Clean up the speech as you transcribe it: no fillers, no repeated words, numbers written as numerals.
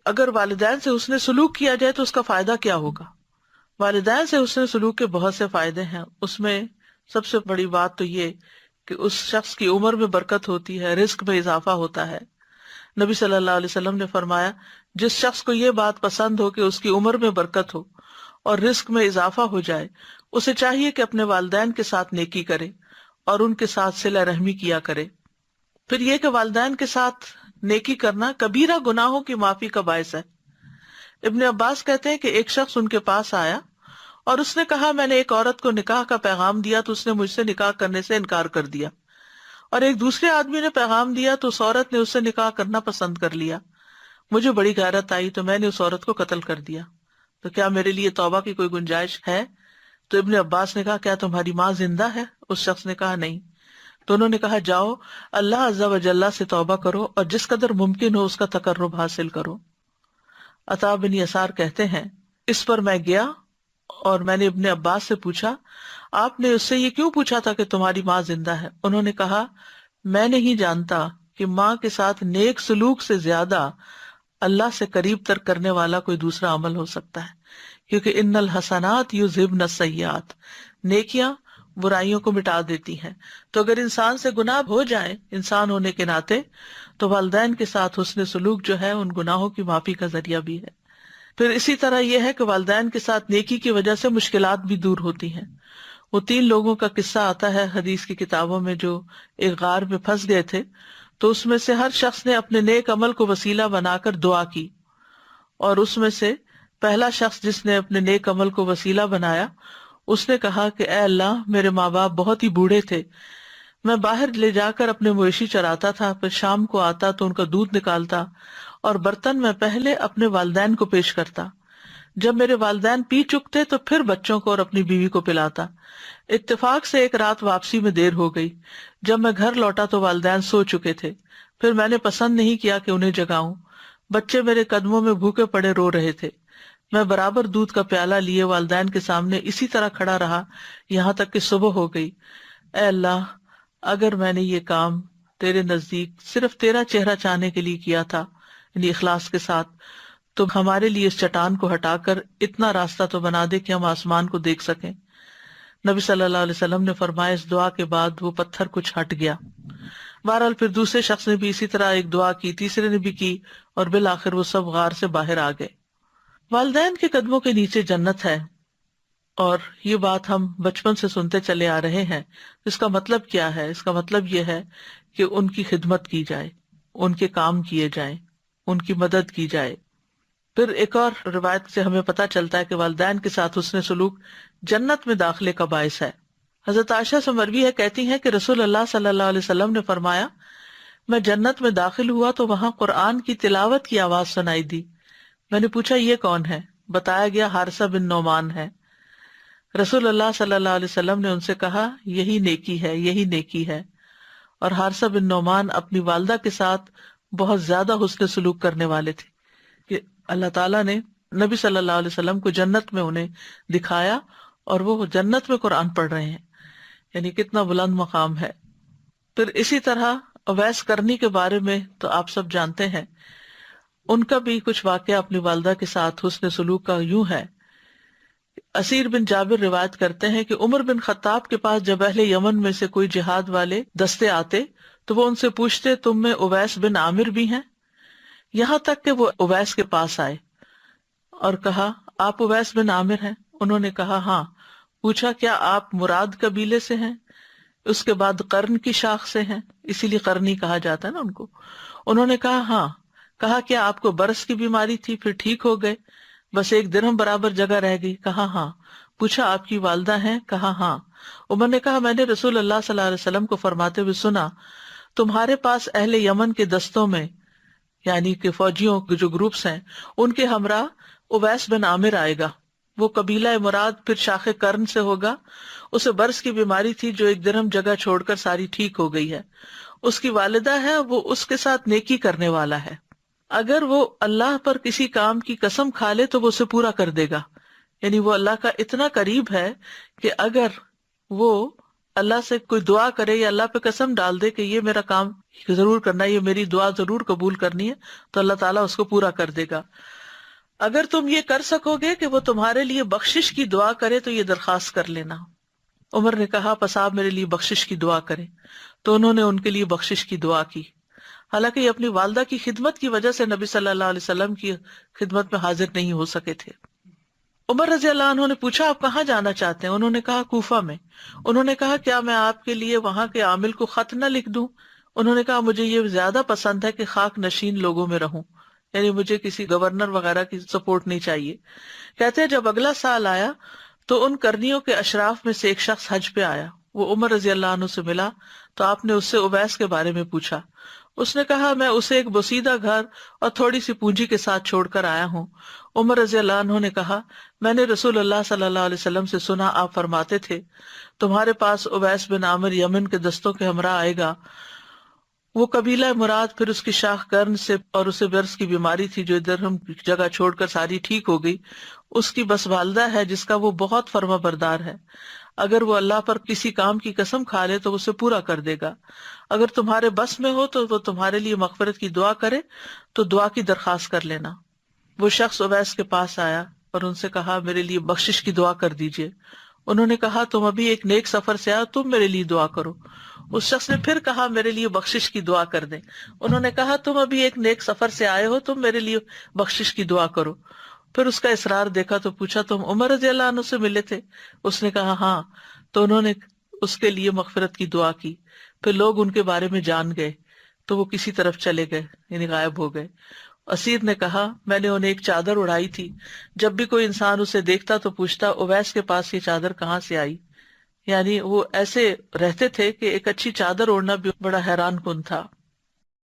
اگر والدین سے حسن سلوک کیا جائے تو اس کا فائدہ کیا ہوگا؟ والدین سے حسن سلوک کے بہت سے فائدے ہیں. اس میں سب سے بڑی بات تو یہ کہ اس شخص کی عمر میں برکت ہوتی ہے، رزق میں اضافہ ہوتا ہے. نبی صلی اللہ علیہ وسلم نے فرمایا جس شخص کو یہ بات پسند ہو کہ اس کی عمر میں برکت ہو اور رزق میں اضافہ ہو جائے، اسے چاہیے کہ اپنے والدین کے ساتھ نیکی کرے اور ان کے ساتھ صلہ رحمی کیا کرے. پھر یہ کہ والدین کے ساتھ نیکی کرنا کبیرہ گناہوں کی معافی کا باعث ہے. ابن عباس کہتے ہیں کہ ایک شخص ان کے پاس آیا اور اس نے کہا میں نے ایک عورت کو نکاح کا پیغام دیا تو اس نے مجھ سے نکاح کرنے سے انکار کر دیا، اور ایک دوسرے آدمی نے پیغام دیا تو اس عورت نے اس سے نکاح کرنا پسند کر لیا. مجھے بڑی غیرت آئی تو میں نے اس عورت کو قتل کر دیا. تو کیا میرے لیے توبہ کی کوئی گنجائش ہے؟ تو ابن عباس نے کہا کیا تمہاری ماں زندہ ہے؟ اس شخص نے کہا نہیں. تو انہوں نے کہا جاؤ اللہ عز و جل سے توبہ کرو اور جس قدر ممکن ہو اس کا تقرب حاصل کرو. عطا بن یسار کہتے ہیں اس پر میں گیا اور میں نے ابن عباس سے پوچھا آپ نے اس سے یہ کیوں پوچھا تھا کہ تمہاری ماں زندہ ہے؟ انہوں نے کہا میں نہیں جانتا کہ ماں کے ساتھ نیک سلوک سے زیادہ اللہ سے قریب تر کرنے والا کوئی دوسرا عمل ہو سکتا ہے، کیونکہ ان الحسنات یذہبن السیئات، نیکیاں برائیوں کو مٹا دیتی ہیں. تو اگر انسان سے گناہ ہو جائیں انسان ہونے کے ناطے، تو والدین کے ساتھ حسن سلوک جو ہے ان گناہوں کی معافی کا ذریعہ بھی ہے. پھر اسی طرح یہ ہے کہ والدین کے ساتھ نیکی کی وجہ سے مشکلات بھی دور ہوتی ہیں. وہ 3 لوگوں کا قصہ آتا ہے حدیث کی کتابوں میں جو ایک غار میں پھنس گئے تھے، تو اس میں سے ہر شخص نے اپنے نیک عمل کو وسیلہ بنا کر دعا کی، اور اس میں سے پہلا شخص جس نے اپنے نیک عمل کو وسیلہ بنایا اس نے کہا کہ اے اللہ میرے ماں باپ بہت ہی بوڑھے تھے، میں باہر لے جا کر اپنے مویشی چراتا تھا، پھر شام کو آتا تو ان کا دودھ نکالتا اور برتن میں پہلے اپنے والدین کو پیش کرتا، جب میرے والدین پی چکتے تو پھر بچوں کو اور اپنی بیوی کو پلاتا. اتفاق سے ایک رات واپسی میں دیر ہو گئی، جب میں گھر لوٹا تو والدین سو چکے تھے، پھر میں نے پسند نہیں کیا کہ انہیں جگاؤں، بچے میرے قدموں میں بھوکے پڑے رو رہے تھے، میں برابر دودھ کا پیالہ لیے والدین کے سامنے اسی طرح کھڑا رہا یہاں تک کہ صبح ہو گئی. اے اللہ اگر میں نے یہ کام تیرے نزدیک صرف تیرا چہرہ چاہنے کے لیے کیا تھا، یعنی اخلاص کے ساتھ، تو ہمارے لیے اس چٹان کو ہٹا کر اتنا راستہ تو بنا دے کہ ہم آسمان کو دیکھ سکیں. نبی صلی اللہ علیہ وسلم نے فرمایا اس دعا کے بعد وہ پتھر کچھ ہٹ گیا. بہرحال پھر دوسرے شخص نے بھی اسی طرح ایک دعا کی، تیسرے نے بھی کی، اور بالآخر وہ سب غار سے باہر آ گئے. والدین کے قدموں کے نیچے جنت ہے، اور یہ بات ہم بچپن سے سنتے چلے آ رہے ہیں. اس کا مطلب کیا ہے؟ اس کا مطلب یہ ہے کہ ان کی خدمت کی جائے، ان کے کام کیے جائیں، ان کی مدد کی جائے. پھر ایک اور روایت سے ہمیں پتہ چلتا ہے کہ والدین کے ساتھ حسن سلوک جنت میں داخلے کا باعث ہے. حضرت عائشہ سے مروی ہے، کہتی ہیں کہ رسول اللہ صلی اللہ علیہ وسلم نے فرمایا میں جنت میں داخل ہوا تو وہاں قرآن کی تلاوت کی آواز سنائی دی. میں نے پوچھا یہ کون ہے؟ بتایا گیا حارثہ بن نعمان ہے. رسول اللہ صلی اللہ علیہ وسلم نے ان سے کہا یہی نیکی ہے، یہی نیکی ہے. اور حارثہ بن نعمان اپنی والدہ کے ساتھ بہت زیادہ حسن سلوک کرنے والے تھے کہ اللہ تعالیٰ نے نبی صلی اللہ علیہ وسلم کو جنت میں انہیں دکھایا اور وہ جنت میں قرآن پڑھ رہے ہیں، یعنی کتنا بلند مقام ہے. پھر اسی طرح اویس کرنی کے بارے میں تو آپ سب جانتے ہیں، ان کا بھی کچھ واقعہ اپنی والدہ کے ساتھ حسن سلوک کا یوں ہے. اسیر بن جابر روایت کرتے ہیں کہ عمر بن خطاب کے پاس جب اہل یمن میں سے کوئی جہاد والے دستے آتے تو وہ ان سے پوچھتے تم میں اویس بن عامر بھی ہیں؟ یہاں تک کہ وہ اویس کے پاس آئے اور کہا آپ اویس بن عامر ہیں؟ انہوں نے کہا ہاں. پوچھا کیا آپ مراد قبیلے سے ہیں؟ اس کے بعد قرن کی شاخ سے ہیں، اسی لیے قرنی کہا جاتا ہے نا ان کو. انہوں نے کہا ہاں. کہا کیا آپ کو برس کی بیماری تھی پھر ٹھیک ہو گئے؟ بس 1 درہم برابر جگہ رہ گئی؟ کہا ہاں. پوچھا آپ کی والدہ ہیں؟ کہا ہاں. عمر نے کہا میں نے رسول اللہ صلی اللہ علیہ وسلم کو فرماتے ہوئے سنا تمہارے پاس اہل یمن کے دستوں میں، یعنی کہ فوجیوں کے جو گروپس ہیں، ان کے ہمراہ اویس بن عامر آئے گا. وہ قبیلہ مراد پھر شاخ قرن سے ہوگا. اسے برس کی بیماری تھی جو 1 درہم جگہ چھوڑ کر ساری ٹھیک ہو گئی ہے. اس کی والدہ ہے، وہ اس کے ساتھ نیکی کرنے والا ہے. اگر وہ اللہ پر کسی کام کی قسم کھا لے تو وہ اسے پورا کر دے گا. یعنی وہ اللہ کا اتنا قریب ہے کہ اگر وہ اللہ سے کوئی دعا کرے یا اللہ پہ قسم ڈال دے کہ یہ میرا کام ضرور کرنا ہے، یہ میری دعا ضرور قبول کرنی ہے، تو اللہ تعالیٰ اس کو پورا کر دے گا۔ اگر تم یہ کر سکو گے کہ وہ تمہارے لیے بخشش کی دعا کرے تو یہ درخواست کر لینا۔ عمر نے کہا پس آپ میرے لیے بخشش کی دعا کریں، تو انہوں نے ان کے لیے بخشش کی دعا کی۔ حالانکہ یہ اپنی والدہ کی خدمت کی وجہ سے نبی صلی اللہ علیہ وسلم کی خدمت میں حاضر نہیں ہو سکے تھے۔ عمر رضی اللہ عنہ نے پوچھا آپ کہاں جانا چاہتے ہیں؟ انہوں نے کہا کوفہ میں۔ انہوں نے کہا کیا میں آپ کے لیے وہاں کے عامل کو خط نہ لکھ دوں؟ انہوں نے کہا مجھے یہ زیادہ پسند ہے کہ خاک نشین لوگوں میں رہوں، یعنی مجھے کسی گورنر وغیرہ کی سپورٹ نہیں چاہیے۔ کہتے ہیں جب اگلا سال آیا تو ان کرنیوں کے اشراف میں سے ایک شخص حج پہ آیا، وہ عمر رضی اللہ عنہ سے ملا تو آپ نے اس سے اویس کے بارے میں پوچھا۔ اس نے کہا میں اسے ایک بسیدہ گھر اور تھوڑی سی پونجی کے ساتھ چھوڑ کر آیا ہوں۔ عمر رضی اللہ عنہ نے کہا میں نے رسول اللہ صلی اللہ علیہ وسلم سے سنا آپ فرماتے تھے تمہارے پاس اویس بن عامر یمن کے دستوں کے ہمراہ آئے گا۔ وہ قبیلہ مراد پھر اس کی شاخ قرن سے اور اسے برس کی بیماری تھی جو درہم کی جگہ چھوڑ کر ساری ٹھیک ہو گئی، اس کی بس والدہ ہے جس کا وہ بہت فرما بردار ہے، اگر وہ اللہ پر کسی کام کی قسم کھا لے تو اسے پورا کر دے گا۔ اگر تمہارے بس میں ہو تو وہ تمہارے لیے مغفرت کی دعا کرے تو دعا کی درخواست کر لینا۔ وہ شخص اویس کے پاس آیا اور ان سے کہا میرے لیے بخشش کی دعا کر دیجئے۔ انہوں نے کہا تم ابھی ایک نیک سفر سے آؤ، تم میرے لیے دعا کرو۔ اس شخص نے پھر کہا میرے لیے بخشش کی دعا کر دیں۔ انہوں نے کہا تم ابھی ایک نیک سفر سے آئے ہو، تم میرے لیے بخشش کی دعا کرو۔ پھر اس کا اصرار دیکھا تو پوچھا تم عمر رضی اللہ عنہ سے ملے تھے؟ اس نے کہا ہاں۔ تو انہوں نے اس کے لیے مغفرت کی دعا کی۔ پھر لوگ ان کے بارے میں جان گئے تو وہ کسی طرف چلے گئے، یعنی غائب ہو گئے۔ اسیر نے کہا میں نے انہیں ایک چادر اڑائی تھی، جب بھی کوئی انسان اسے دیکھتا تو پوچھتا اویس کے پاس یہ چادر کہاں سے آئی؟ یعنی وہ ایسے رہتے تھے کہ ایک اچھی چادر اوڑھنا بھی بڑا حیران کن تھا۔